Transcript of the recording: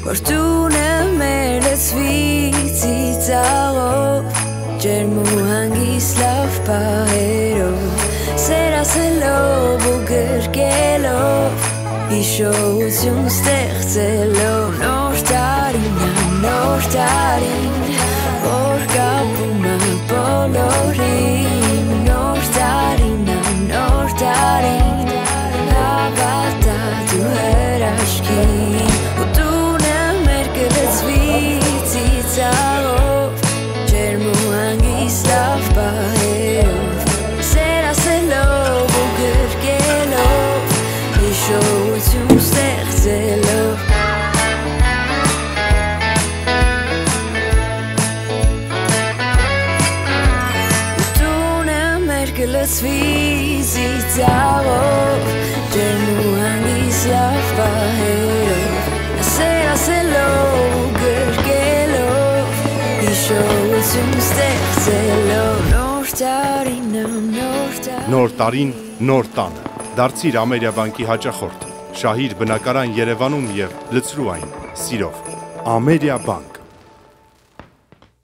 Fortuna merlesvici zaro Germuhangis lav pahero Sera selo bugergelo Ishouzium stercelo Nortarin Orga puma polorim Nortarin Avata tu herashkin Utuna merkelesvici zaro Germuhangis lav pahero Sera selo bugergelo Ishouzium stercelo Svizi zaro Germuhangis lav pahero Sera selo gergelo Ishouzium stercelo Նոր տարին, նոր տանը Դարձիր Ամերիաբանկի հաճախորդ Շահիր բնակարան Երևանում և լցրու այն սիրով Ամերիաբանկ